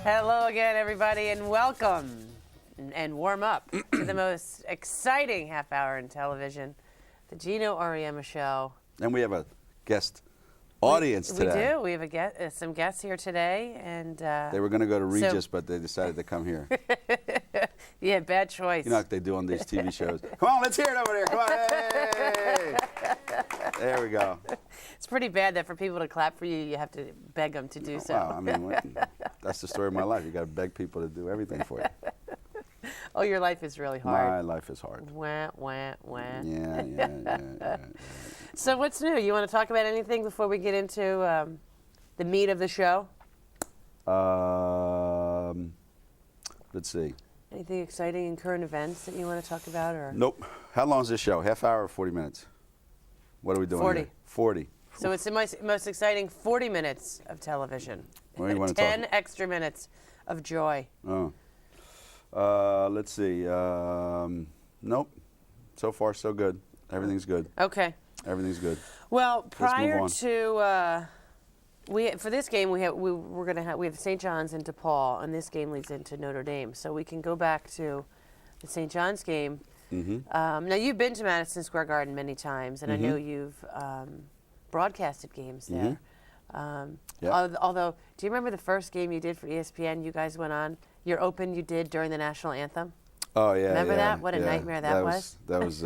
Hello again, everybody, and welcome and warm up to the most exciting half hour in television, the Geno Auriemma Show. And we have a guest audience today. We do. We have some guests here today, and they were going to go to Regis, but they decided to come here. Yeah, bad choice. You know what they do on these TV shows. Come on, let's hear it over there. Come on, hey! There we go. It's pretty bad that for people to clap for you, you have to beg them to do so. Wow, I mean, that's the story of my life. You got to beg people to do everything for you. Oh, your life is really hard. My life is hard. Wah, wah, wah. Yeah. So what's new? You want to talk about anything before we get into the meat of the show? Let's see. Anything exciting in current events that you want to talk about? Or Nope. How long is this show? Half hour or 40 minutes? What are we doing 40. here? 40. So it's the most exciting 40 minutes of television. What do you want to 10 talk? extra minutes of joy. Oh. Let's see. Nope. So far, so good. Everything's good. Okay. Everything's good. Well, prior Let's to for this game we have St. John's and DePaul, and this game leads into Notre Dame. So we can go back to the St. John's game. Mm-hmm. Now you've been to Madison Square Garden many times, and I know you've broadcasted games there. Yeah. Although, do you remember the first game you did for ESPN? You guys went on your open you did during the national anthem. Oh yeah. Remember yeah, that? What a yeah. nightmare that was. That was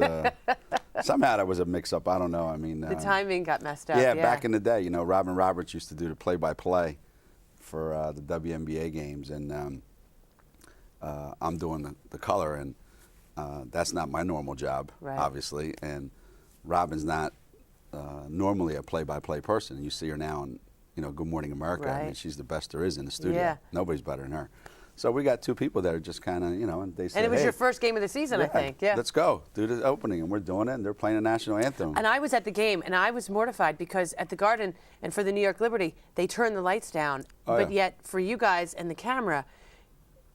somehow that was a mix-up. I don't know. I mean, The timing got messed up. yeah, back in the day, you know, Robin Roberts used to do the play-by-play for the WNBA games, and I'm doing the color, and that's not my normal job, Right. obviously. And Robin's not normally a play-by-play person. You see her now in, Good Morning America. I mean, Right. she's the best there is in the studio. Yeah. Nobody's better than her. So we got two people that are just kind of, and they say, And it was hey, your first game of the season, I think. Yeah. let's go do the opening, and we're doing it, and they're playing the national anthem. And I was at the game, and I was mortified because at the Garden and for the New York Liberty, they turned the lights down. Oh, but yeah. yet, for you guys and the camera,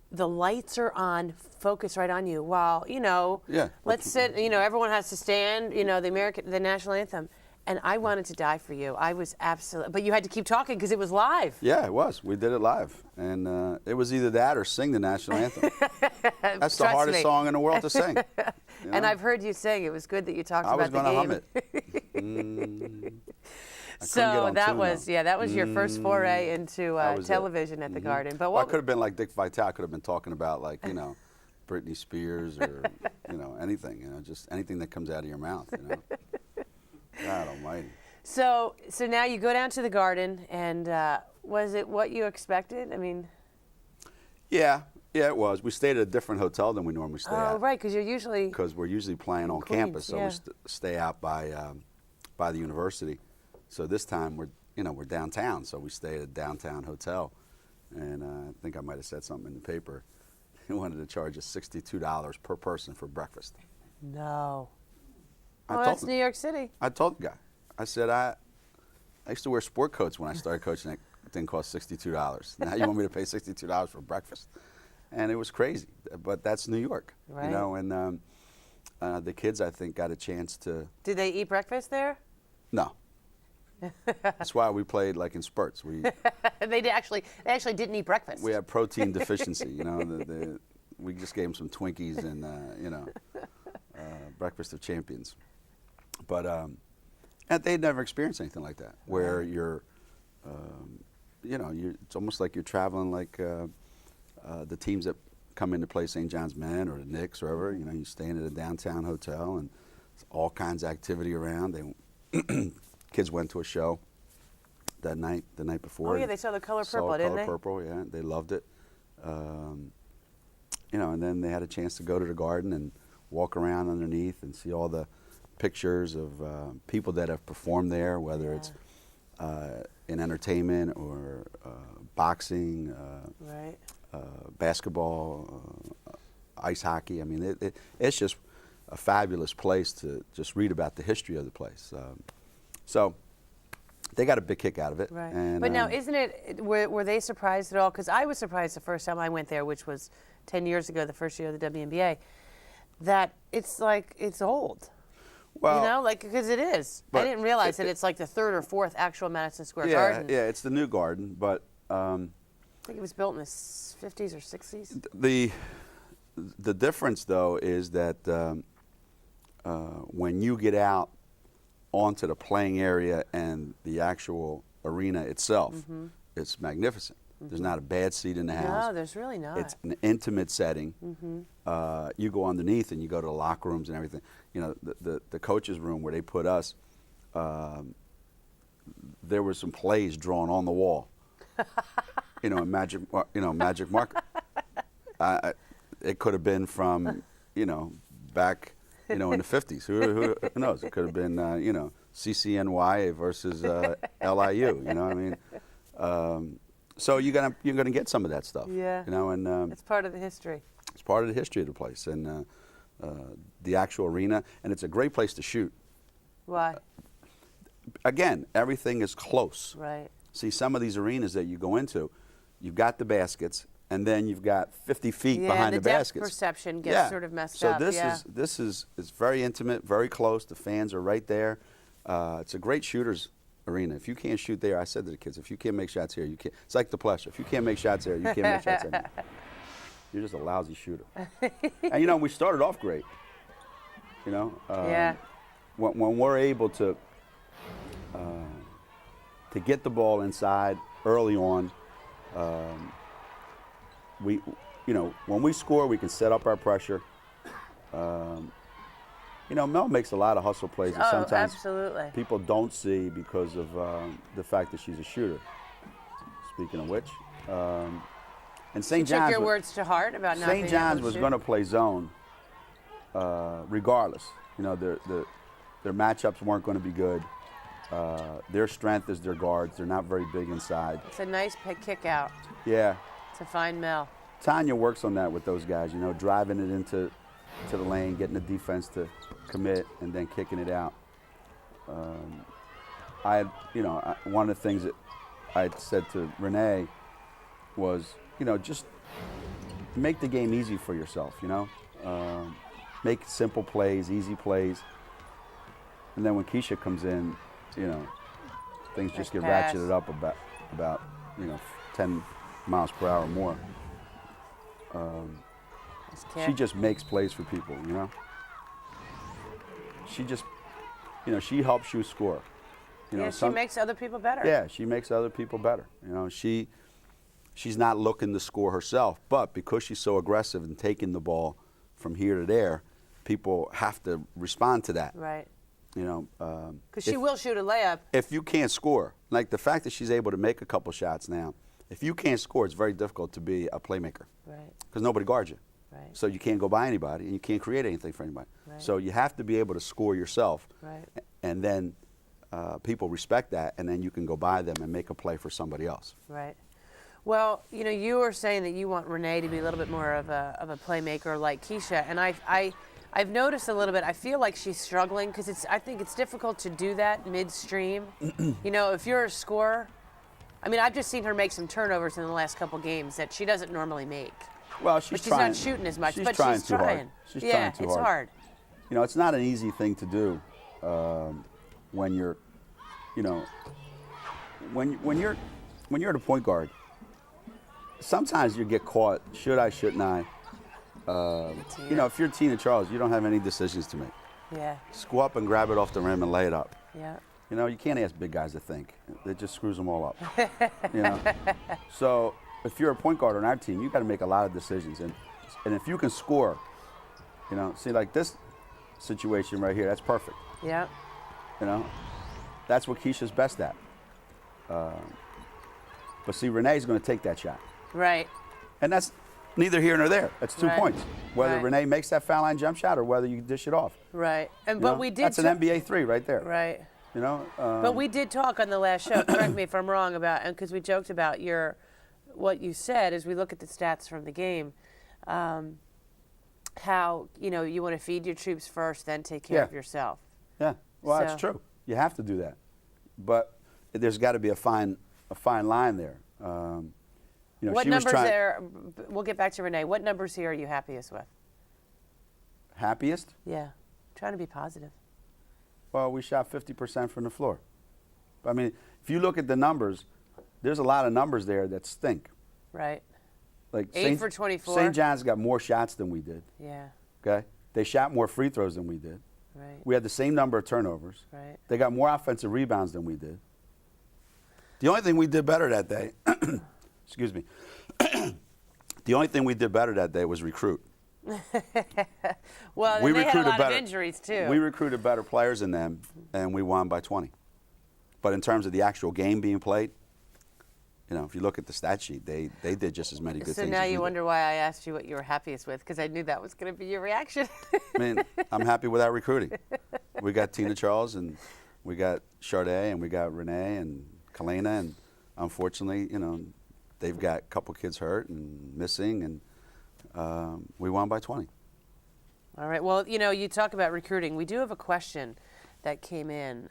the lights are on, focus right on you. While, Yeah. let's sit, everyone has to stand, the national anthem. And I wanted to die for you. I was absolutely, but you had to keep talking because it was live. Yeah, it was. We did it live, and it was either that or sing the national anthem. That's the Trust hardest me. song in the world to sing. And I've heard you sing. It was good that you talked I was about the going game. to hum it. So that was your first foray into That was it. television at the Garden. But Well, I what could have been like Dick Vitale. I could have been talking about Britney Spears or anything. Just anything that comes out of your mouth. God Almighty. So now you go down to the Garden, and was it what you expected? I mean, Yeah, it was. We stayed at a different hotel than we normally stay at. oh right, because you're usually Because we're usually playing on Queens, campus, so yeah. we stay out by the university. So this time we're downtown, so we stay at a downtown hotel, and I think I might have said something in the paper. They wanted to charge us $62 per person for breakfast. no. I Oh, told that's them- New York City. I told the guy, I said I used to wear sport coats when I started coaching. It didn't cost $62. Now you want me to pay $62 for breakfast? And it was crazy, but that's New York, Right. And the kids, I think, got a chance to. Did they eat breakfast there? No. That's why we played like in spurts. We They actually didn't eat breakfast. we had protein deficiency. We just gave them some Twinkies and breakfast of champions. But and they'd never experienced anything like that, where you're, it's almost like you're traveling like the teams that come in to play St. John's Men or the Knicks or wherever. You staying at a downtown hotel and all kinds of activity around. Kids went to a show the night before. Oh yeah, they saw The Color Saw Purple, didn't Color they? Purple, yeah, they loved it. And then they had a chance to go to the Garden and walk around underneath and see all the pictures of people that have performed there, whether it's in entertainment or boxing, Right. basketball, ice hockey. I mean, it's just a fabulous place to just read about the history of the place. So they got a big kick out of it. Right. And, But now, isn't it? Were they surprised at all? Because I was surprised the first time I went there, which was 10 years ago, the first year of the WNBA, that it's like it's old. Well, because it is. I but didn't realize that it's like the third or fourth actual Madison Square yeah, Garden. Yeah, it's the new Garden, but I think it was built in the 50s or 60s. The difference, though, is that when you get out onto the playing area and the actual arena itself, it's magnificent. There's not a bad seat in the house. No, there's really not. It's an intimate setting. You go underneath and you go to the locker rooms and everything. You know, the coaches' room where they put us, there were some plays drawn on the wall. Magic marker. It could have been from, back, in the 50s. Who knows? It could have been, CCNY versus LIU. I mean, so you're gonna get some of that stuff. Yeah. And it's part of the history. It's part of the history of the place and the actual arena, and it's a great place to shoot. Why? Again, everything is close. Right. See, some of these arenas that you go into, you've got the baskets, and then you've got 50 feet behind the baskets. Yeah, the depth perception gets sort of messed up. So this is very intimate, very close. The fans are right there. It's a great shooters arena. If you can't shoot there, I said to the kids, if you can't make shots here, you can't. It's like the pleasure. If you can't make shots there, you can't make shots anywhere. You're just a lousy shooter. And we started off great. Yeah. When we're able to get the ball inside early on, when we score, we can set up our pressure. Mel makes a lot of hustle plays that sometimes absolutely. people don't see because of the fact that she's a shooter. Speaking of which, and St. John's. Took your words to heart about not being St. John's able to was shoot? going to play zone, regardless. Their matchups weren't going to be good. Their strength is their guards. They're not very big inside. It's a nice kick out. Yeah. To find Mel. Tanya works on that with those guys. Driving it into the lane, getting the defense to commit, and then kicking it out. One of the things that I said to Renee was, just make the game easy for yourself. Make simple plays, easy plays, and then when Keisha comes in, things just get ratcheted up about 10 miles per hour more. She just makes plays for people, She just, she helps you score. She makes other people better. Yeah, she makes other people better. She's not looking to score herself, but because she's so aggressive and taking the ball from here to there, people have to respond to that. Right. Because she will shoot a layup. If you can't score, like the fact that she's able to make a couple shots now, if you can't score, it's very difficult to be a playmaker. Right. Because nobody guards you. Right. So you can't go by anybody, and you can't create anything for anybody. Right. So you have to be able to score yourself. Right. And then people respect that, and then you can go by them and make a play for somebody else. Right. Well, you were saying that you want Renee to be a little bit more of a playmaker like Keisha, and I've noticed a little bit. I feel like she's struggling because I think it's difficult to do that midstream. If you're a scorer, I've just seen her make some turnovers in the last couple games that she doesn't normally make. Well, she's not shooting as much, but she's too trying. Hard. She's yeah, trying too it's hard. hard. It's not an easy thing to do when you're, when you're the point guard. Sometimes you get caught. Should I? Shouldn't I? If you're Tina Charles, you don't have any decisions to make. Yeah. Just go up and grab it off the rim and lay it up. Yeah. You can't ask big guys to think. It just screws them all up. So if you're a point guard on our team, you got to make a lot of decisions, and if you can score, see like this situation right here, that's perfect. Yeah. That's what Keisha's best at. But see, Renee's going to take that shot. Right. And that's neither here nor there. That's 2 points. Whether Renee makes that foul line jump shot or whether you dish it off. Right. But we did. That's an NBA 3 right there. Right. But we did talk on the last show. Correct me if I'm wrong because we joked about what you said as we look at the stats from the game. How you want to feed your troops first, then take care of yourself. Yeah. Well, that's true. You have to do that, but there's got to be a fine line there. What numbers there? We'll get back to Renee. What numbers here are you happiest with? Happiest? Yeah, trying to be positive. Well, we shot 50% from the floor. If you look at the numbers, there's a lot of numbers there that stink. Right. Like 8 for 24. St. John's got more shots than we did. Yeah. Okay, they shot more free throws than we did. Right. We had the same number of turnovers. Right. They got more offensive rebounds than we did. The only thing we did better that day, excuse me, the only thing we did better that day was recruit. Well, We they had a recruited lot better. of injuries too. We recruited better players than them, and we won by 20. But in terms of the actual game being played, you know, if you look at the stat sheet, they did just as many good So things. now as we you did. wonder why I asked you what you were happiest with, because I knew that was going to be your reaction. I mean, I'm happy with our recruiting. We got Tina Charles, and we got Charday, and we got Renee and Kalena, and unfortunately, you know, they've got a couple kids hurt and missing, and we won by 20. All right. Well, you know, you talk about recruiting. We do have a question that came in,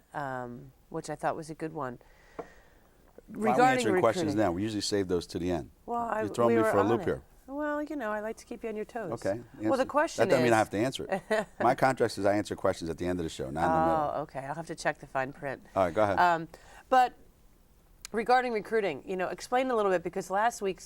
which I thought was a good one. Why are we Regarding answering questions recruiting. now? We usually save those to the end. Well, You're throwing we me were for a on loop it. here. Well, you know, I like to keep you on your toes. Okay. Well, the answer. question That doesn't is. mean I have to answer it. My contract says I answer questions at the end of the show, not in the middle. Oh, okay. I'll have to check the fine print. All right, go ahead. But regarding recruiting, you know, explain a little bit, because last week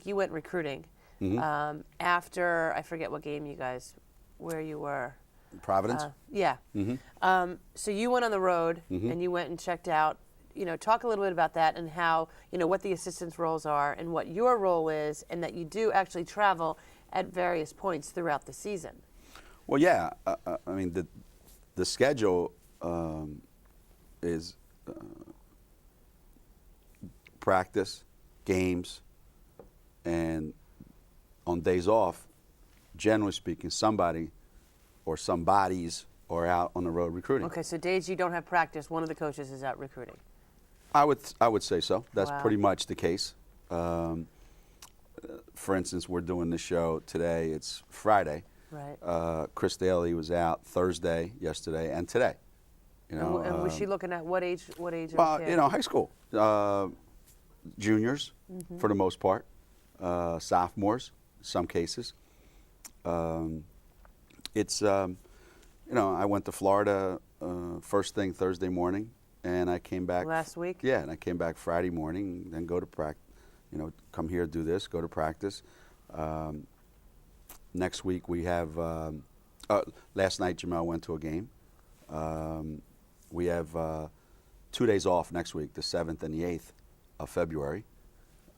you went recruiting Mm-hmm. after, I forget what game you guys, where you were. Providence? Yeah. Mm-hmm. So you went on the road and you went and checked out. You know, talk a little bit about that and how, you know, what the assistants' roles are and what your role is, and that you do actually travel at various points throughout the season. Well, yeah. I mean, the schedule is practice, games, and on days off, generally speaking, somebody or some bodies are out on the road recruiting. Okay, so days you don't have practice, one of the coaches is out recruiting. I would say so. That's Wow. pretty much the case. For instance, we're doing the show today. It's Friday. Right. Chris Daly was out Thursday, yesterday, and today. You know, And was she looking at what age of well, kid? you know, high school, juniors for the most part, sophomores, some cases. It's you know, I went to Florida first thing Thursday morning, and I came back Last week? Yeah, and I came back Friday morning, then go to practice. You know, come here, do this, go to practice. Next week we have. Last night Jamel went to a game. We have 2 days off next week, the 7th and the 8th of February,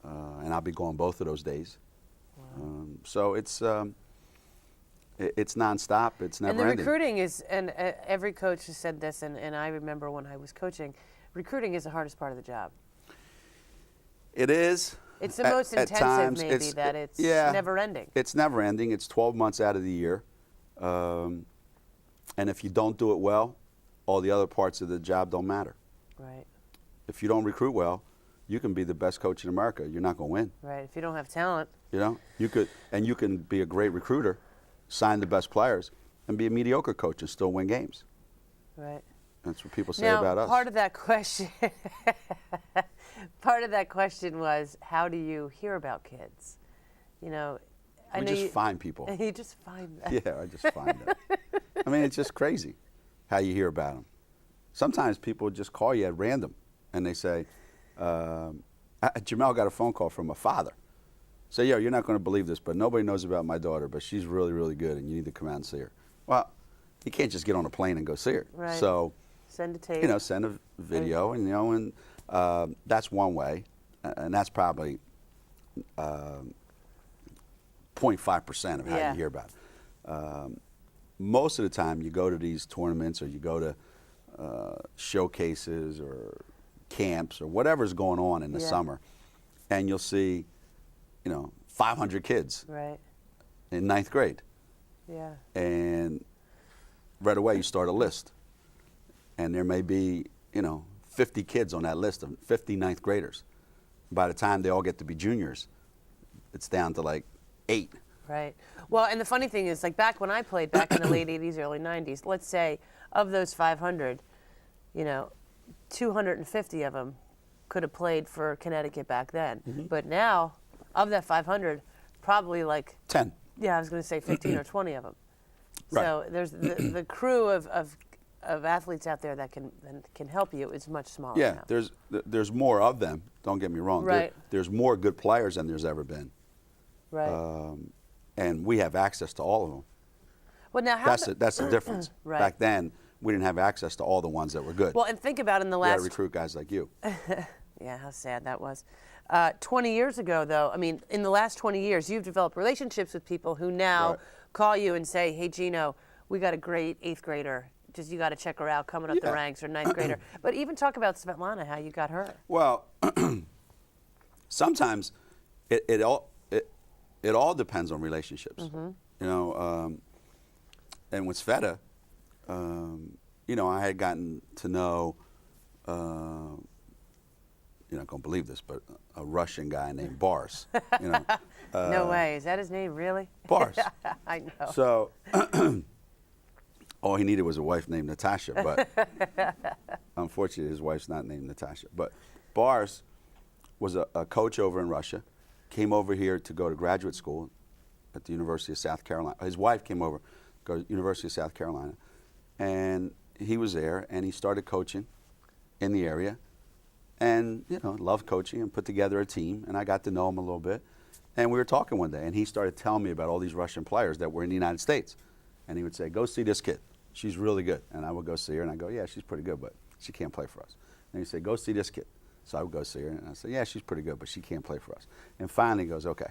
and I'll be going both of those days. Wow. So it's nonstop. It's never And the ending. recruiting is, and every coach has said this, and I remember when I was coaching, recruiting is the hardest part of the job. It is. It's the most at intensive, times, maybe, that it's yeah, never ending. It's never ending. It's 12 months out of the year. And if you don't do it well, all the other parts of the job don't matter. Right, If you don't recruit well, you can be the best coach in America. You're not going to win. right. If you don't have talent. You know, you can be a great recruiter, sign the best players, and be a mediocre coach and still win games. Right. That's what people say Now, about us. part of that question, part of that question was, how do you hear about kids? You know, I we know just you, find people. You just find them. Yeah, I just find them. I mean, it's just crazy how you hear about them. Sometimes people just call you at random, and they say, Jamel got a phone call from a father. Say, yo, you're not going to believe this, but nobody knows about my daughter, but she's really, really good, and you need to come out and see her. Well, you can't just get on a plane and go see her. Right. So, Send a tape. you know, send a video, and you know, and that's one way, and that's probably 0.5% of how Yeah. you hear about it. Most of the time, you go to these tournaments, or you go to showcases or camps or whatever's going on in the Yeah. summer, and you'll see, you know, 500 kids Right. in 9th grade, Yeah. and right away you start a list, and there may be, you know, 50 kids on that list of 50 ninth graders. By the time they all get to be juniors, it's down to like 8. Right. Well, and the funny thing is, like back when I played, back in the late 80s, early 90s, let's say of those 500, you know, 250 of them could have played for Connecticut back then. But now, of that 500, probably like 10. Yeah, I was going to say 15 or 20 of them. Right. So there's the crew of of athletes out there that can help you is much smaller Yeah, now. there's more of them. Don't get me wrong. Right. There's more good players than there's ever been. Right. And we have access to all of them. Well, now how That's the difference. Right. Back then, we didn't have access to all the ones that were good. Well, and think about in the we had to last recruit guys like you. Yeah, how sad that was. 20 years ago, though, I mean, in the last 20 years, you've developed relationships with people who now Right. call you and say, hey, Geno, we got a great 8th grader. Just you got to check her out coming up the Yeah. ranks, or 9th grader. But even talk about Svetlana, how you got her. Well, sometimes it all depends on relationships. Mm-hmm. You know, and with Sveta, you know, I had gotten to know, you're not gonna believe this, but a Russian guy named Boris. You know, No way. Is that his name, really? Boris. I know. So all he needed was a wife named Natasha, but unfortunately his wife's not named Natasha. But Boris was a coach over in Russia, came over here to go to graduate school at the University of South Carolina. His wife came over, go to University of South Carolina, and he was there, and he started coaching in the area, and you know, loved coaching and put together a team, and I got to know him a little bit. And we were talking one day, and he started telling me about all these Russian players that were in the United States. And he would say, go see this kid. She's really good. And I would go see her, and I go, yeah, she's pretty good, but she can't play for us. And he'd say, go see this kid. So I would go see her, and I said, yeah, she's pretty good, but she can't play for us. And finally he goes, okay.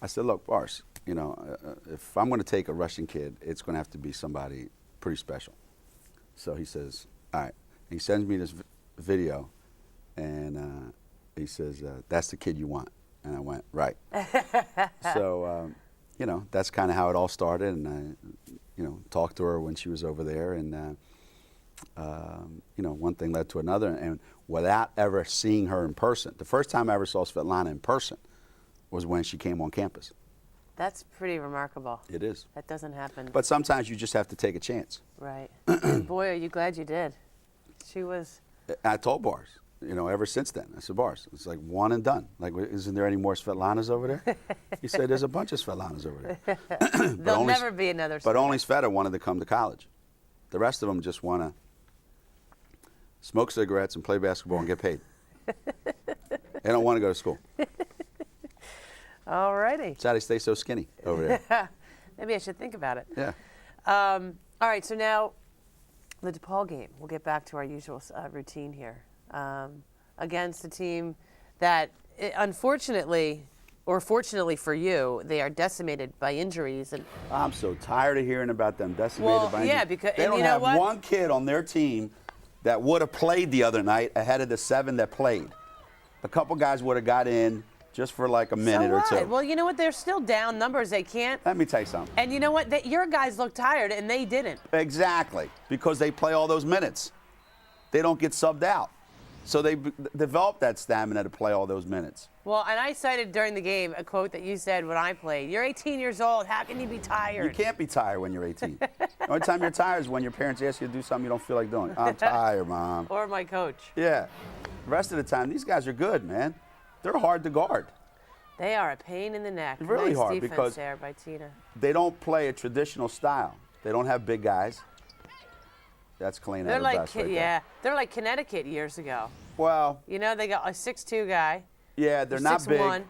I said, look, Boris, you know, if I'm going to take a Russian kid, it's going to have to be somebody pretty special. So he says, all right. He sends me this video, and he says, that's the kid you want. And I went, right. So, you know, that's kind of how it all started. And I, you know, talked to her when she was over there. And, you know, one thing led to another. And without ever seeing her in person, the first time I ever saw Svetlana in person was when she came on campus. That's pretty remarkable. It is. That doesn't happen. But sometimes you just have to take a chance. Right. And boy, are you glad you did. She was. I told Boris, you know, ever since then, I said, Boris, it's like one and done. Like, isn't there any more Svetlanas over there? He said, there's a bunch of Svetlanas over there. There'll never be another. But only Sveta wanted to come to college. The rest of them just want to smoke cigarettes and play basketball and get paid. They don't want to go to school. All righty. That's how they stay so skinny over there. Maybe I should think about it. Yeah. All right, so now the DePaul game. We'll get back to our usual routine here. Against a team that, unfortunately, or fortunately for you, they are decimated by injuries. And I'm so tired of hearing about them decimated by injuries. yeah, because they don't you know have what? one kid on their team that would have played the other night ahead of the 7 that played. A couple guys would have got in just for like a minute so or what? two. Well, you know what? They're still down numbers. They can't. Let me tell you something. And you know what? Your guys look tired, and they didn't. Exactly, because they play all those minutes. They don't get subbed out. So they develop that stamina to play all those minutes. Well, and I cited during the game a quote that you said when I played. You're 18 years old. How can you be tired? You can't be tired when you're 18. The only time you're tired is when your parents ask you to do something you don't feel like doing. I'm tired, Mom. Or my coach. Yeah. The rest of the time, these guys are good, man. They're hard to guard. They are a pain in the neck. Really nice hard defense because there by Tina. They don't play a traditional style. They don't have big guys. That's clean They're out of like, best right yeah, there. they're like Connecticut years ago. Well, You know, they got a 6'2" guy. yeah, they're not 6'1", big.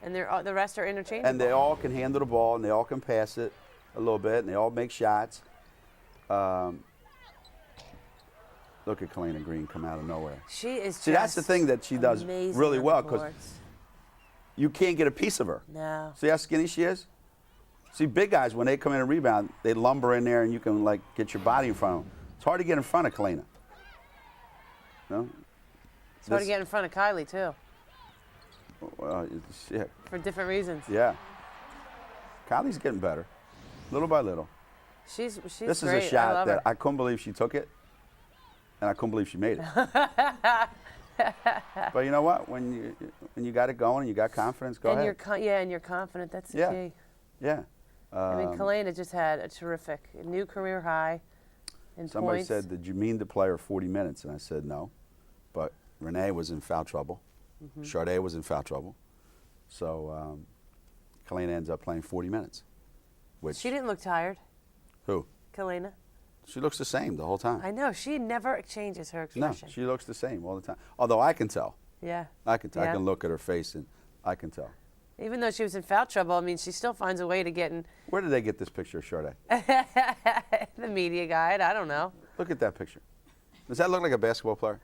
and the rest are interchangeable. And they all can handle the ball, and they all can pass it a little bit, and they all make shots. Look at Kalina Green come out of nowhere. She is See, that's the just thing that she does amazing really on well the because boards. you can't get a piece of her. No. See how skinny she is? See, big guys, when they come in and rebound, they lumber in there, and you can, like, get your body in front of them. It's hard to get in front of Kalina. No? It's hard to get in front of Kylie, too, Well, yeah. for different reasons. Yeah. Kylie's getting better, little by little. She's This great. is a shot I love that her. I couldn't believe she took it, and I couldn't believe she made it. But you know what? When you got it going and you got confidence, go and ahead. and you're confident. That's the Yeah. key. Yeah. I mean, Kalina just had a terrific new career high in Somebody points. said, did you mean to play her 40 minutes? And I said, no. But Renee was in foul trouble. Mm-hmm. Sade was in foul trouble. So Kalina ends up playing 40 minutes. Which, She didn't look tired, who? Kalina. She looks the same the whole time. I know. She never changes her No, expression. she looks the same all the time. Although I can tell. Yeah. I can tell. Yeah. I can look at her face and I can tell. Even though she was in foul trouble, I mean, she still finds a way to get in. Where did they get this picture of Sade? The media guide. I don't know. Look at that picture. Does that look like a basketball player?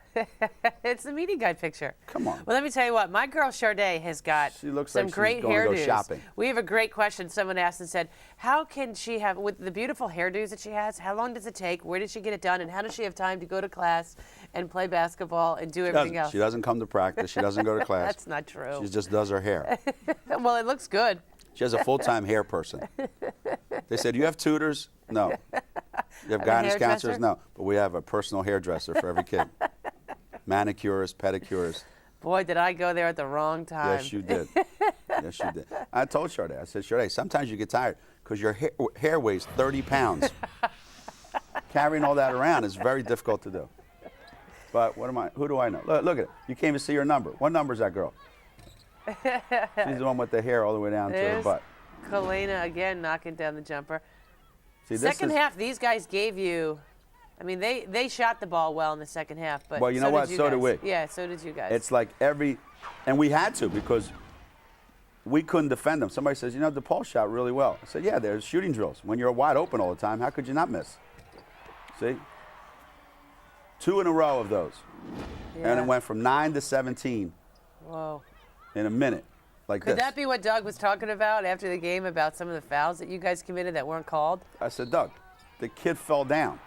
It's the media guide picture. Come on. Well, let me tell you what. My girl Sade has got She looks some like she's great going to go hairdos. shopping. We have a great question. Someone asked and said, "How can she have with the beautiful hairdos that she has? How long does it take? Where did she get it done? And how does she have time to go to class and play basketball and do everything else?" She doesn't come to practice. She doesn't go to class. That's not true. She just does her hair. Well, it looks good. She has a full-time hair person. They said, "You have tutors?" No. You have guidance hairdresser? counselors? No. But we have a personal hairdresser for every kid. Manicurist, pedicurist. Boy, did I go there at the wrong time. Yes, you did. Yes, you did. I told Sade, I said, Sade, sometimes you get tired because your hair weighs 30 pounds. Carrying all that around is very difficult to do. But who do I know? Look at it. You can't even see her number. What number is that girl? She's the one with the hair all the way down to her There's butt. Kalena again knocking down the jumper. See, Second half, these guys gave you. I mean, they shot the ball well in the second half, but well, you know what? So did we. Yeah, so did you guys. It's like and we had to because we couldn't defend them. Somebody says, DePaul shot really well. I said, yeah, there's shooting drills. When you're wide open all the time, how could you not miss? See? 2 in a row of those. Yeah. And it went from 9 to 17 Whoa. in a minute, like Could this. that be what Doug was talking about after the game about some of the fouls that you guys committed that weren't called? I said, Doug, the kid fell down.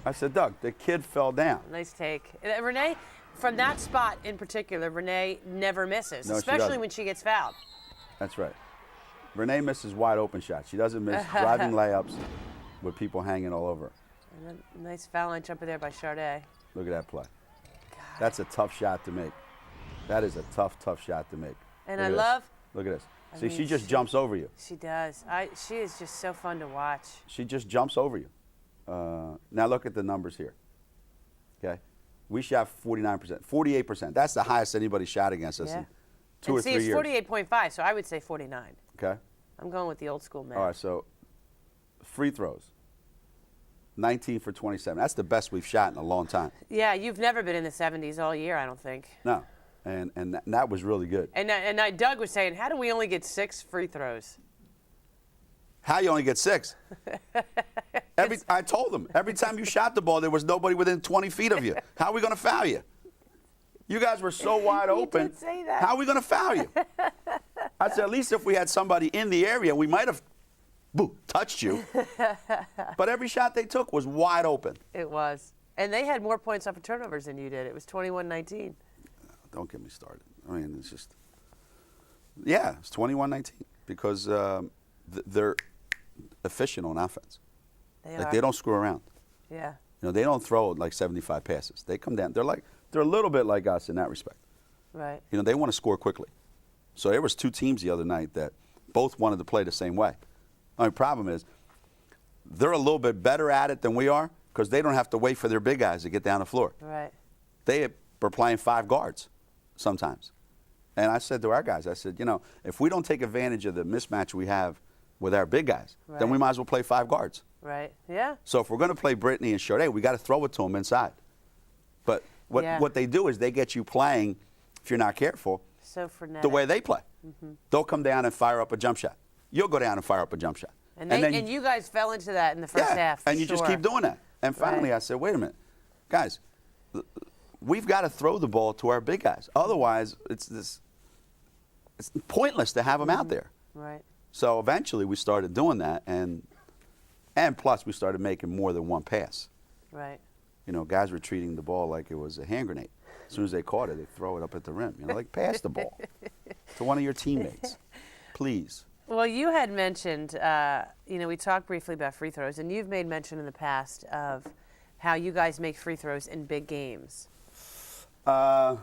I said, Doug, the kid fell down. Nice take. Renee, from that spot in particular, Renee never misses, No, she especially doesn't. when she gets fouled. That's right. Renee misses wide open shots. She doesn't miss driving layups with people hanging all over her. And a nice foul line jumper there by Sade. Look at that play. That's a tough shot to make. That is a tough, tough shot to make. And Look I at this. love. Look at this. I See, mean, she just jumps over you. She does. She is just so fun to watch. She just jumps over you. Now look at the numbers here. Okay, we shot 49%, 48%. That's the highest anybody shot against us in 2 or 3 years. It's 48.5, so I would say 49. Okay. I'm going with the old school math. All right. So free throws. 19 for 27. That's the best we've shot in a long time. Yeah, you've never been in the 70s all year, I don't think. No, and that was really good. And Doug was saying, how do we only get 6 free throws? How you only get 6? I told them every time you shot the ball, there was nobody within 20 feet of you. How are we going to foul you? You guys were so wide open. You did say that. How are we going to foul you? I said, at least if we had somebody in the area, we might have touched you. But every shot they took was wide open. It was. And they had more points off of turnovers than you did. It was 21-19. Don't get me started. I mean, it's just, yeah, it's 21-19 because they're efficient on offense. They don't screw around. Yeah. They don't throw like 75 passes. They come down. They're a little bit like us in that respect. Right. They want to score quickly. So there was 2 teams the other night that both wanted to play the same way. The only problem is they're a little bit better at it than we are because they don't have to wait for their big guys to get down the floor. Right. They were playing 5 guards sometimes. And I said to our guys, I said, if we don't take advantage of the mismatch we have with our big guys, then we might as well play 5 guards. Right. Yeah. So if we're going to play Brittany and Sade, we got to throw it to them inside. But what they do is they get you playing, if you're not careful, So frenetic. the way they play. They'll come down and fire up a jump shot. You'll go down and fire up a jump shot. And you guys fell into that in the first half. And you just keep doing that. And finally I said, wait a minute, guys, we've got to throw the ball to our big guys. Otherwise, it's pointless to have them out there. Right. So eventually we started doing that, and plus we started making more than one pass. Right. Guys were treating the ball like it was a hand grenade. As soon as they caught it, they throw it up at the rim. Like pass the ball to one of your teammates, please. Well, you had mentioned, we talked briefly about free throws, and you've made mention in the past of how you guys make free throws in big games. And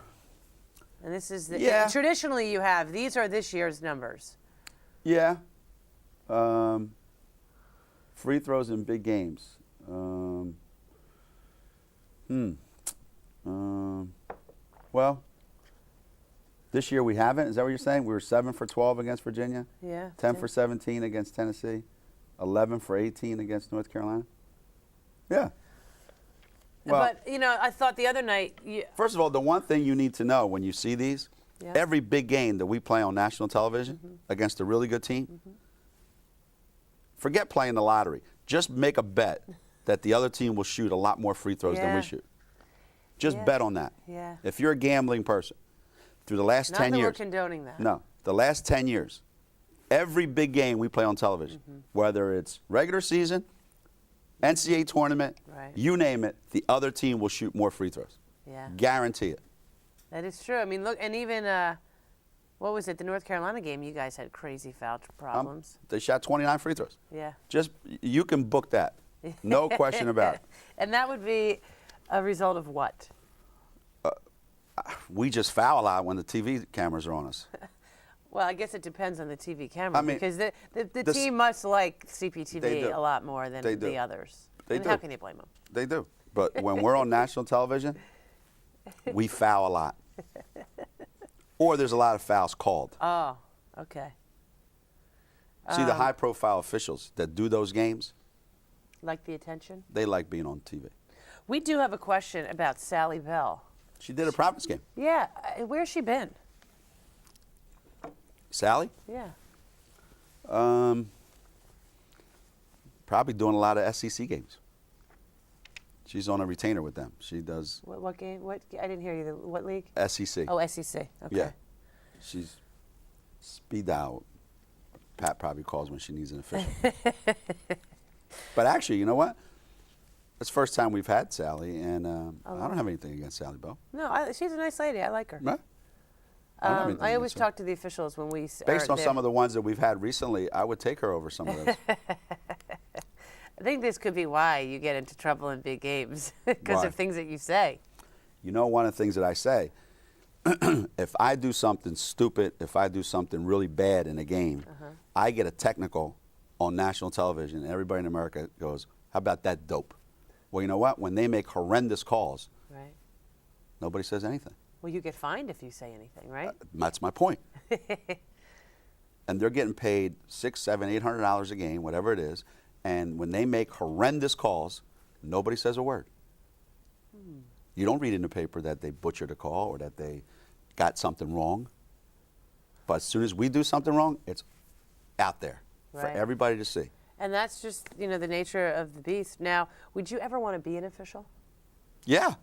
this is traditionally you have. These are this year's numbers. Yeah. Free throws in big games. Well, this year we haven't. Is that what you're saying? We were 7 for 12 against Virginia. Yeah. 10 for 17 against Tennessee. 11 for 18 against North Carolina. Yeah. Well, But, I thought the other night. first of all, the one thing you need to know when you see these, Yeah. every big game that we play on national television against a really good team, forget playing the lottery. Just make a bet that the other team will shoot a lot more free throws than Yeah. we shoot. Just Yeah. bet on that. Yeah. If you're a gambling person, through the last Not 10 that years. we're condoning that. No, the last 10 years, every big game we play on television, whether it's regular season, NCAA tournament, Right. you name it, the other team will shoot more free throws. Yeah. Guarantee it. That is true. I mean, look, and even what was it? The North Carolina game. You guys had crazy foul problems. They shot 29 free throws. Yeah. Just, you can book that. No question about it. And that would be a result of what? We just foul a lot when the TV cameras are on us. Well, I guess it depends on the TV camera I mean, because the this- team must like They CPTV do. a lot more than They do. the others. They and do. How can you blame them? They do. But when we're on national television, we foul a lot. Or there's a lot of fouls called. Oh, okay. See, the high-profile officials that do those games, Like the attention? they like being on TV. We do have a question about Sally Bell. She did a Providence game. Yeah, where's she been? Sally? Yeah. Probably doing a lot of SEC games. She's on a retainer with them. She does What game? What? I didn't hear you. What league? SEC. Oh, SEC. Okay. Yeah. She's speed dial. Pat probably calls when she needs an official. But actually, you know what? It's the first time we've had Sally, and I don't have anything against Sally Bell. No, she's a nice lady. I like her. Right? I don't have anything I always against her. talk to the officials when we Based on some of the ones that we've had recently, I would take her over some of those. I think this could be why you get into trouble in big games because Why? of things that you say. You know, one of the things that I say, if I do something stupid, if I do something really bad in a game, I get a technical on national television, and everybody in America goes, how about that dope? Well, you know what? When they make horrendous calls, Right. nobody says anything. Well, you get fined if you say anything, right? That's my point. And they're getting paid $600, $700, $800 a game, whatever it is. And when they make horrendous calls, nobody says a word. You don't read in the paper that they butchered a call or that they got something wrong. But as soon as we do something wrong, it's out there for Right. everybody to see. And that's just, the nature of the beast. Now, would you ever want to be an official? Yeah.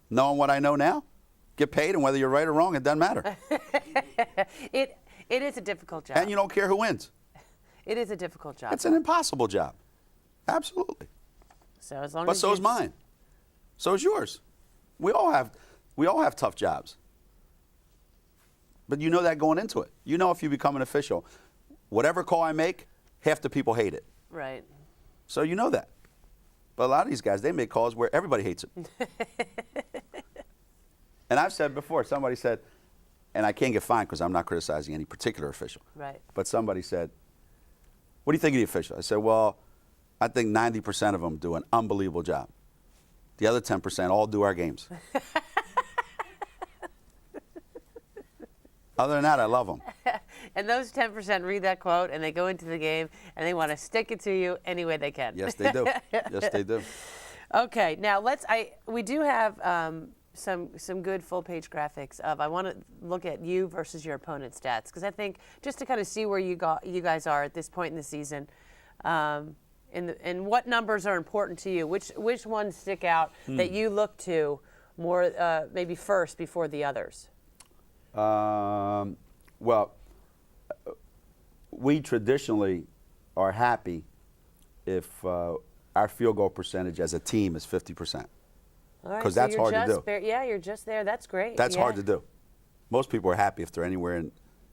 Knowing what I know now, get paid, and whether you're right or wrong, it doesn't matter. It is a difficult job. And you don't care who wins. It is a difficult job. It's an impossible job. Absolutely. So as long But as so is mine. So is yours. We all have tough jobs. But you know that going into it. You know if you become an official, whatever call I make, half the people hate it. Right. So you know that. But a lot of these guys, they make calls where everybody hates it. And I've said before, somebody said, and I can't get fined because I'm not criticizing any particular official. Right. But somebody said, what do you think of the official? I said, well, I think 90% of them do an unbelievable job. The other 10% all do our games. Other than that, I love them. And those 10% read that quote and they go into the game and they want to stick it to you any way they can. Yes, they do. Yes, they do. Okay, now we do have some good full page graphics of. I want to look at you versus your opponent's stats because I think just to kind of see where you guys are at this point in the season, and what numbers are important to you. Which ones stick out that you look to more maybe first before the others? Well, we traditionally are happy if our field goal percentage as a team is 50%. All right, 'Cause so that's you're hard to just do. Yeah, you're just there. That's great. That's yeah. hard to do. Most people are happy if they're anywhere in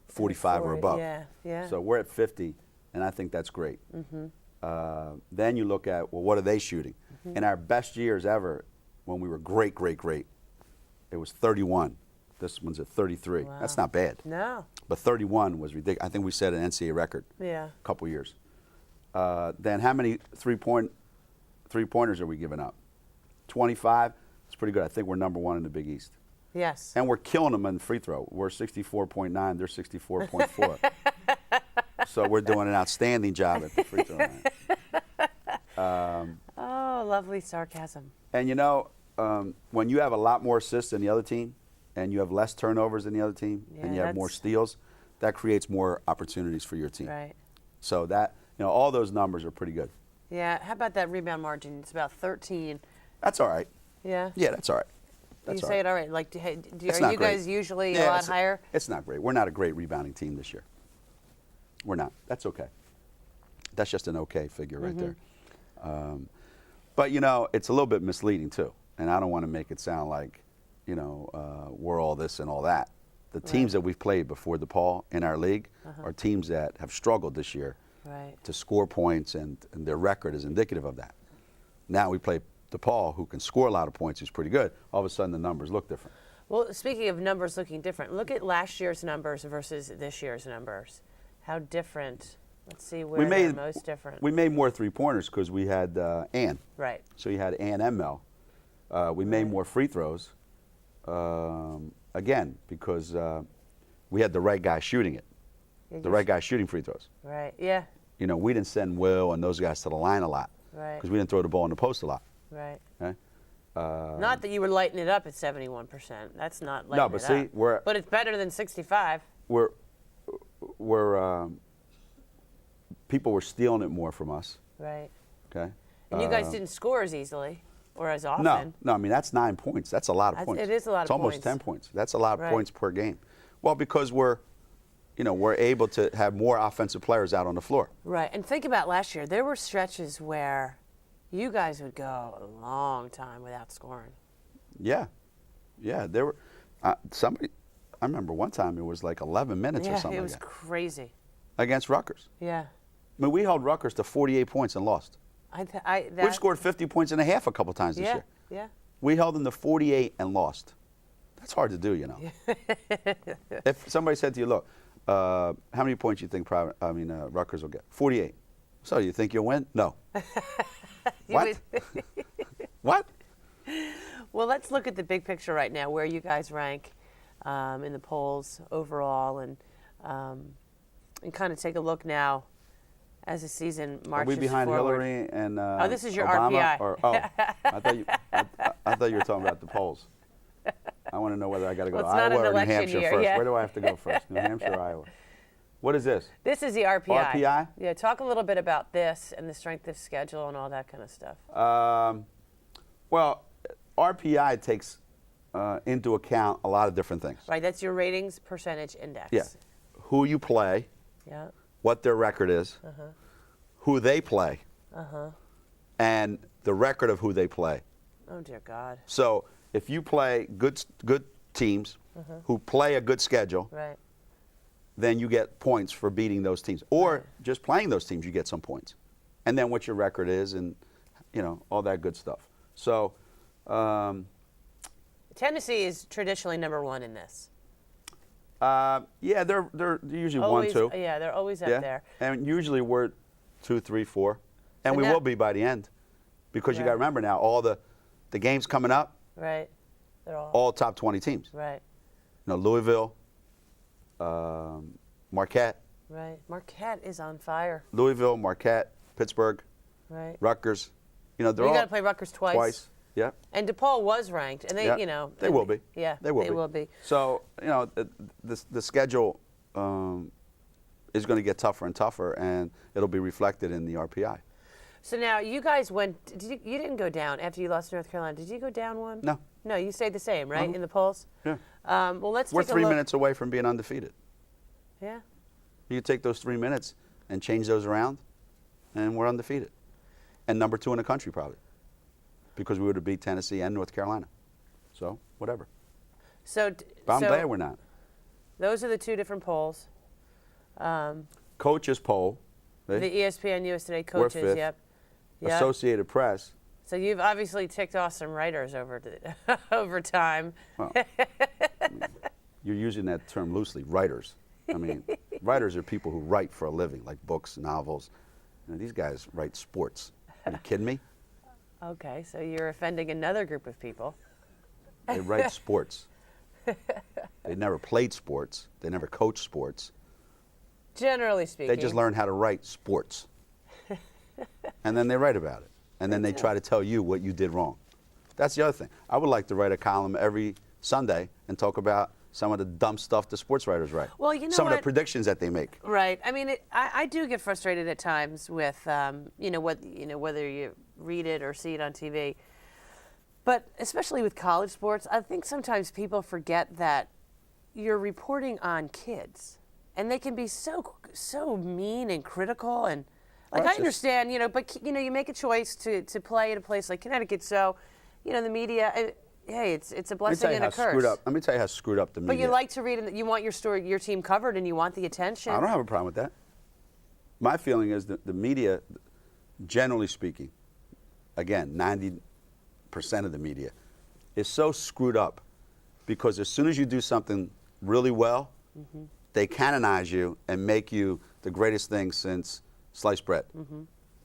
45 or 40, above. yeah, yeah. So we're at 50, and I think that's great. Then you look at, well, what are they shooting? In our best years ever, when we were great, it was 31. This one's at 33. Wow. That's not bad. No. But 31 was ridiculous. I think we set an NCAA record Yeah. a couple years. Then how many three-pointers are we giving up? 25. It's pretty good. I think we're number one in the Big East. Yes. And we're killing them in free throw. We're 64.9. They're 64.4. So we're doing an outstanding job at the free throw line. Oh, lovely sarcasm. And you know, when you have a lot more assists than the other team, and you have less turnovers than the other team, and you have more steals, that creates more opportunities for your team. Right. So that, you know, all those numbers are pretty good. Yeah. How about that rebound margin? It's about 13. That's all right. Yeah. Yeah, that's all right. You say it all right. Like, are you great. guys usually a lot higher? It's not great. We're not a great rebounding team this year. We're not. That's okay. That's just an okay figure right there. But, you know, it's a little bit misleading, too. And I don't want to make it sound like, you know, we're all this and all that. The teams that we've played before DePaul in our league are teams that have struggled this year to score points, and their record is indicative of that. Now we play DePaul, who can score a lot of points, who's pretty good. All of a sudden, the numbers look different. Well, speaking of numbers looking different, look at last year's numbers versus this year's numbers. How different? Let's see where they're most different. We made more three-pointers because we had Ann. Right. So you had Ann and Mel. We made more free throws, again, because we had the right guy shooting it. The right guy shooting free throws. Right, yeah. You know, we didn't send Will and those guys to the line a lot. Right. Because we didn't throw the ball in the post a lot. Right. Okay? Not that you were lighting it up at 71%. That's not lighting it up. No, but see, but it's better than 65. People were stealing it more from us. Right. Okay. And you guys didn't score as easily or as often. No. I mean, that's 9 points. That's a lot of points. It is a lot of points. It's almost 10 points. That's a lot of points per game. Well, because we're able to have more offensive players out on the floor. Right. And think about last year. There were stretches where you guys would go a long time without scoring. Yeah. Yeah. There were I remember one time it was like 11 minutes or something. Yeah, it was like that. crazy. Against Rutgers. Yeah. I mean, we held Rutgers to 48 points and lost. We've scored 50 points and a half a couple times this year. Yeah. We held them to 48 and lost. That's hard to do, you know. If somebody said to you, look, how many points do you think Rutgers will get? 48. So you think you'll win? No. What? What? Well, let's look at the big picture right now, where you guys rank in the polls overall, and kind of take a look now as the season marches forward. Are we behind Hillary and oh, this is your Obama? RPI. I thought you were talking about the polls. I want to know whether I got to go to It's not Iowa an or New election Hampshire year, first. yeah. Where do I have to go first? New Hampshire or Iowa? What is this? This is the RPI. RPI? Yeah, talk a little bit about this and the strength of schedule and all that kind of stuff. Well, RPI takes into account a lot of different things. Right, that's your ratings percentage index. Yeah. Who you play, Yeah. what their record is, who they play, and the record of who they play. Oh, dear God. So if you play good teams who play a good schedule, Right. then you get points for beating those teams. Or just playing those teams, you get some points. And then what your record is and, all that good stuff. So Tennessee is traditionally number one in this. yeah, they're usually Always, 1, 2. Yeah, they're always up Yeah. there. And usually we're 2, 3, 4. And So we now- will be by the end. Because you got to Right. remember now, all the games coming up, Right. They're all top 20 teams. Right. Louisville, Marquette. Right. Marquette is on fire. Louisville, Marquette, Pittsburgh, Right. Rutgers. They're You all got to play Rutgers twice. twice. Yeah. And DePaul was ranked, and they, Yeah. They will be. Yeah, They will be. So, the schedule is going to get tougher and tougher, and it'll be reflected in the RPI. So now you guys went. You didn't go down after you lost to North Carolina. Did you go down one? No. No, you stayed the same, right, in the polls? Yeah. Well, let's We're take a 3 look. minutes away from being undefeated. Yeah. You can take those 3 minutes and change those around, and we're undefeated. And number 2 in the country, probably. Because we would have beat Tennessee and North Carolina. So, whatever. So, But I'm glad we're not. Those are the two different polls. Coaches poll. The ESPN US Today coaches. fifth. Yep. Associated Press. So you've obviously ticked off some writers over time. Well, you're using that term loosely, writers. I mean, writers are people who write for a living, like books, novels. These guys write sports. Are you kidding me? Okay, so you're offending another group of people. They write sports. They never played sports. They never coached sports. Generally speaking. They just learn how to write sports. And then they write about it. And then they try to tell you what you did wrong. That's the other thing. I would like to write a column every Sunday and talk about some of the dumb stuff the sports writers write. Well, you know some what? of the predictions that they make. Right. I mean, I do get frustrated at times with, whether you read it or see it on TV. But especially with college sports, I think sometimes people forget that you're reporting on kids, and they can be so mean and critical. And like, I understand, but you make a choice to play at a place like Connecticut, so the media. Hey, it's a blessing and a curse. Let me tell you how screwed up the media. But you like to read, and you want your team covered, and you want the attention. I don't have a problem with that. My feeling is that the media, generally speaking, again, 90% of the media, is so screwed up because as soon as you do something really well, they canonize you and make you the greatest thing since sliced bread.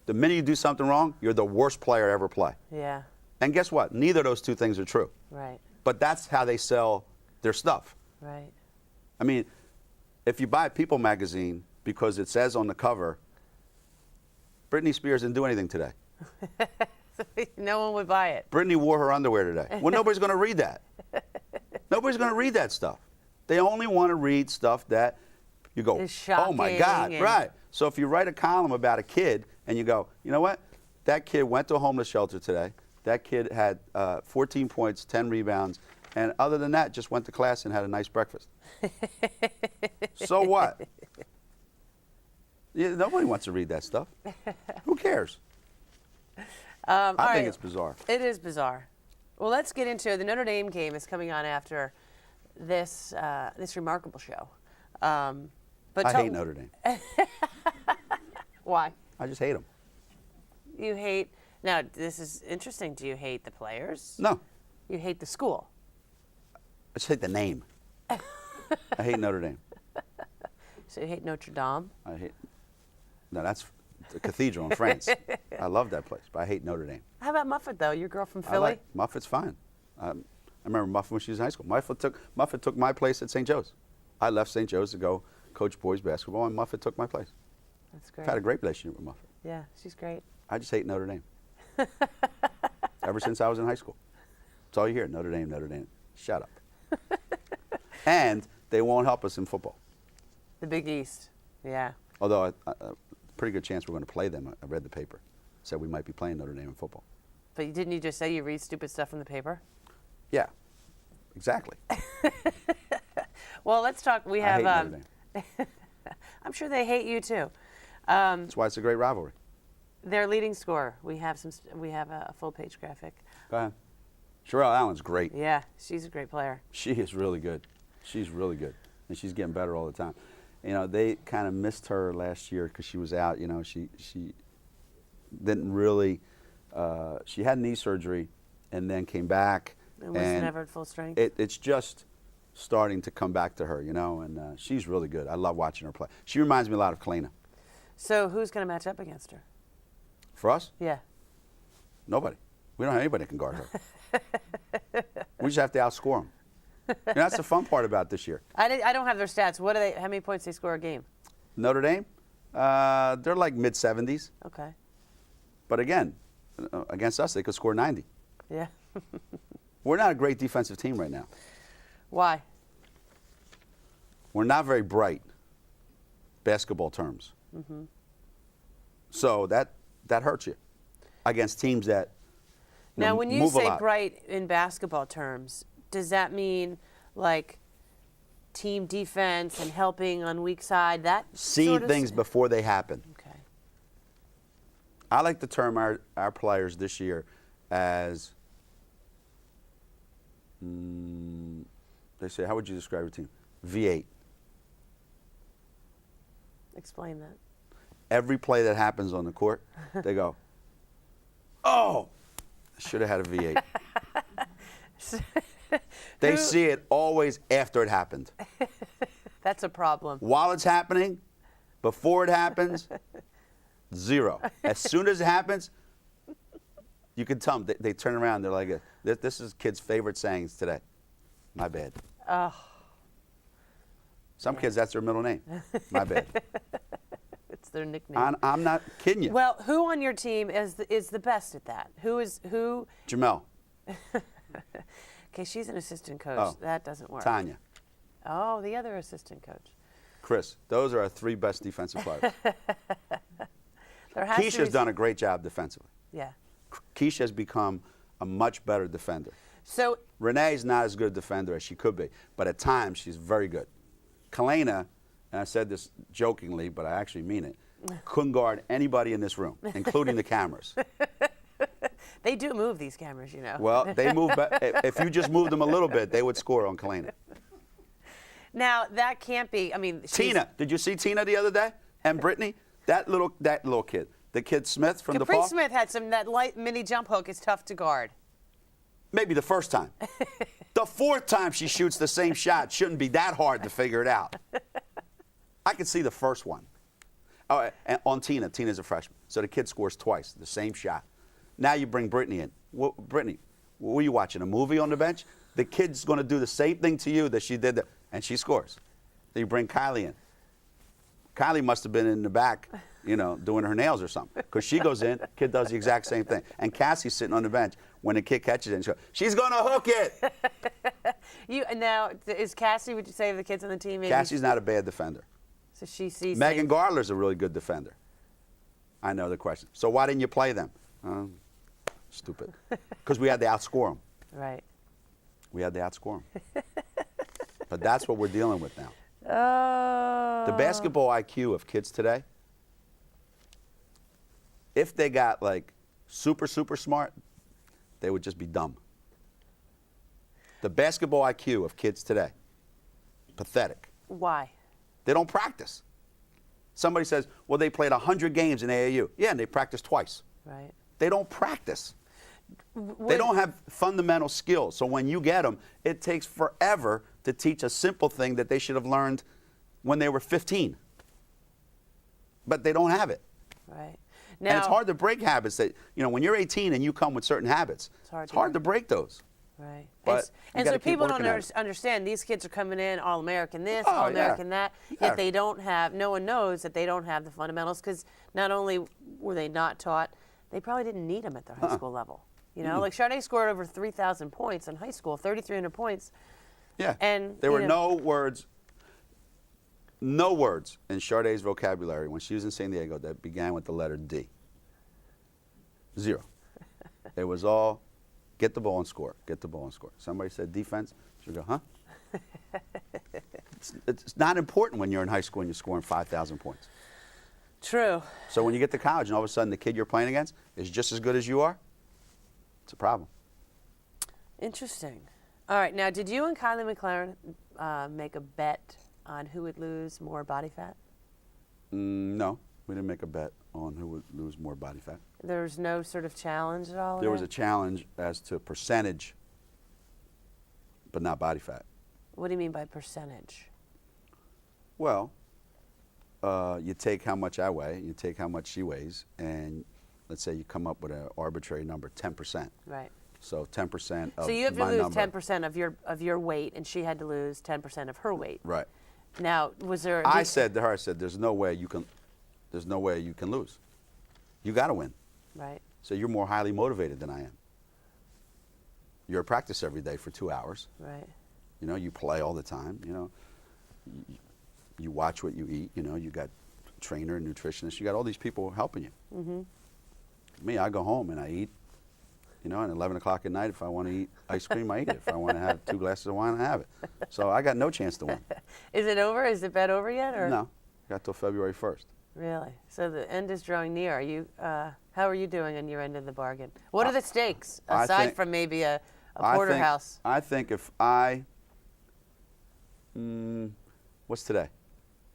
The minute you do something wrong, you're the worst player to ever play. Yeah. And guess what? Neither of those two things are true. Right. But that's how they sell their stuff. Right. I mean, if you buy People magazine because it says on the cover, Britney Spears didn't do anything today. No one would buy it. Britney wore her underwear today. Well, nobody's going to read that. Nobody's going to read that stuff. They only want to read stuff that you go, oh my God, right. So if you write a column about a kid and you go, you know what? That kid went to a homeless shelter today. That kid had 14 points, 10 rebounds, and other than that, just went to class and had a nice breakfast. So what? Yeah, nobody wants to read that stuff. Who cares? I think it's bizarre. It is bizarre. Well, let's get into the Notre Dame game is coming on after this remarkable show. But I hate Notre Dame. Why? I just hate them. You hate. Now, this is interesting. Do you hate the players? No. You hate the school? I just hate the name. I hate Notre Dame. So you hate Notre Dame? No, that's the cathedral in France. I love that place, but I hate Notre Dame. How about Muffet, though? Your girl from Philly? Muffet's fine. I remember Muffet when she was in high school. Muffet took my place at St. Joe's. I left St. Joe's to go coach boys basketball, and Muffet took my place. That's great. I've had a great relationship with Muffet. Yeah, she's great. I just hate Notre Dame. Ever since I was in high school. That's all you hear, Notre Dame, Notre Dame. Shut up. And they won't help us in football. The Big East, yeah. Although pretty good chance we're going to play them. I read the paper. Said we might be playing Notre Dame in football. But didn't you just say you read stupid stuff from the paper? Yeah, exactly. Well, let's talk. We have. I hate Notre Dame. I'm sure they hate you too. That's why it's a great rivalry. Their leading scorer. We have a full-page graphic. Go ahead. Sherelle Allen's great. Yeah, she's a great player. She is really good. She's really good, and she's getting better all the time. They kind of missed her last year because she was out. She didn't really. She had knee surgery, and then came back. And was never at full strength. It's just starting to come back to her, and she's really good. I love watching her play. She reminds me a lot of Kalina. So who's going to match up against her? For us? Yeah. Nobody. We don't have anybody that can guard her. We just have to outscore them. That's the fun part about this year. I don't have their stats. What are they? How many points they score a game? Notre Dame, they're like mid-70s. Okay. But again, against us, they could score 90. Yeah. We're not a great defensive team right now. Why? We're not very bright, basketball terms. Mm-hmm. So that hurts you against teams that now, when you say lot. bright in basketball terms, does that mean like team defense and helping on weak side? That see sort of things before they happen. Okay. I like to term our players this year as they say, how would you describe your team? V8. Explain that. Every play that happens on the court, they go, oh, I should have had a V8. They see it always after it happened. That's a problem. While it's happening, before it happens, 0. As soon as it happens, you can tell them. They turn around. They're like, this is kids' favorite sayings today. My bad. Oh. Some kids, that's their middle name. My bad. It's their nickname. I'm not kidding you. Well, who on your team is the best at that? Who? Jamel. Okay, she's an assistant coach. Oh. That doesn't work. Tanya. Oh, the other assistant coach. Chris. Those are our 3 best defensive players. Keisha's done a great job defensively. Yeah. Keisha has become a much better defender. So Renee's not as good a defender as she could be, but at times she's very good. Kalena, and I said this jokingly, but I actually mean it, couldn't guard anybody in this room, including the cameras. they do move these cameras, you know. Well, they move. If you just moved them a little bit, they would score on Kalena. Now that can't be. I mean, Tina, did you see Tina the other day? And Brittany, that little kid, the kid Smith from Capri DePaul. Smith had that light mini jump hook is tough to guard. Maybe the first time. The 4th time she shoots the same shot shouldn't be that hard to figure it out. I could see the first one. Oh, and on Tina. Tina's a freshman. So the kid scores twice, the same shot. Now you bring Brittany in. Brittany, what were you watching, a movie on the bench? The kid's going to do the same thing to you that she did, and she scores. Then you bring Kylie in. Kylie must have been in the back, you know, doing her nails or something. Because she goes in, kid does the exact same thing. And Cassie's sitting on the bench when the kid catches it and she's going to hook it. Now, is Cassie, would you say, of the kids on the team? Maybe Cassie's not a bad defender. So she sees Megan Garler's a really good defender. I know the question. So why didn't you play them? Stupid. Because we had to outscore them. Right. We had to outscore them. But that's what we're dealing with now. Oh. The basketball IQ of kids today, if they got like super, super smart, they would just be dumb. The basketball IQ of kids today, pathetic. Why? They don't practice. Somebody says, well, they played 100 games in AAU. Yeah, and they practiced twice. Right. They don't practice. They don't have fundamental skills. So when you get them, it takes forever to teach a simple thing that they should have learned when they were 15. But they don't have it. Right. And it's hard to break habits that, you know, when you're 18 and you come with certain habits, it's hard to break those. Right. But and so people don't understand, these kids are coming in All-American this, All-American that, yet they don't have, no one knows that they don't have the fundamentals because not only were they not taught, they probably didn't need them at their high school level. You know, like Sade scored over 3,000 points in high school, 3,300 points. Yeah. And there were no words in Sade's vocabulary when she was in San Diego that began with the letter D. 0. It was all get the ball and score, get the ball and score. Somebody said defense, she'd go, huh? It's not important when you're in high school and you're scoring 5,000 points. True. So when you get to college and all of a sudden the kid you're playing against is just as good as you are, it's a problem. Interesting. All right. Now, did you and Kylie McLaren make a bet on who would lose more body fat? No, we didn't make a bet on who would lose more body fat. There's no sort of challenge at all? There was a challenge as to percentage, but not body fat. What do you mean by percentage? Well, you take how much I weigh, you take how much she weighs, and let's say you come up with an arbitrary number, 10%. Right. So 10% of my number. So you have to lose 10% of your weight, and she had to lose 10% of her weight. Right. Now, was there? I said to her, there's no way you can lose. You got to win. Right. So you're more highly motivated than I am. You're at practice every day for 2 hours. Right. You know, you play all the time. You know, you watch what you eat. You know, you got trainer, nutritionist. You got all these people helping you. Mm-hmm. Me, I go home and I eat. You know, and 11 o'clock at night, if I want to eat ice cream, I eat it. If I want to have 2 glasses of wine, I have it. So I got no chance to win. Is it over? Is the bet over yet? Or? No, got till February 1st. Really? So the end is drawing near. Are you? How are you doing on your end of the bargain? What are the stakes aside from maybe a porterhouse? I think if what's today?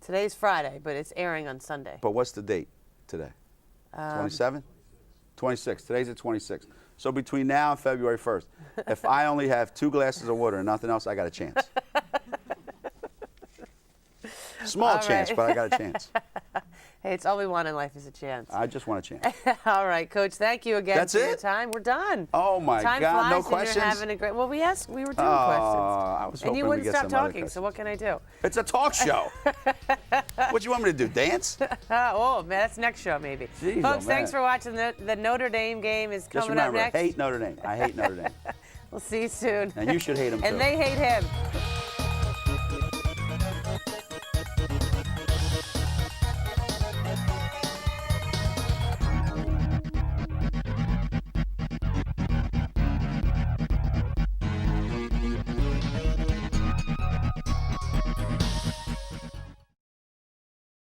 Today's Friday, but it's airing on Sunday. But what's the date today? 27? 26. Today's the 26th. So between now and February 1st, if I only have 2 glasses of water and nothing else, I got a chance. Small chance, but I got a chance. Hey, it's all we want in life is a chance. I just want a chance. All right, Coach. Thank you again That's for your it? time. We're done. Oh my Time God! flies No and questions. You're having a great. Well, we were doing questions. I was And hoping you we wouldn't get stop some other talking. So questions. what can I do? It's a talk show. What do you want me to do? Dance? Oh man, that's next show maybe. Jeez, Folks, oh, thanks man. for watching. The Notre Dame game is Just coming up remember, next. hate Notre Dame. I hate Notre Dame. We'll see you soon. And you should hate them too. And they hate him.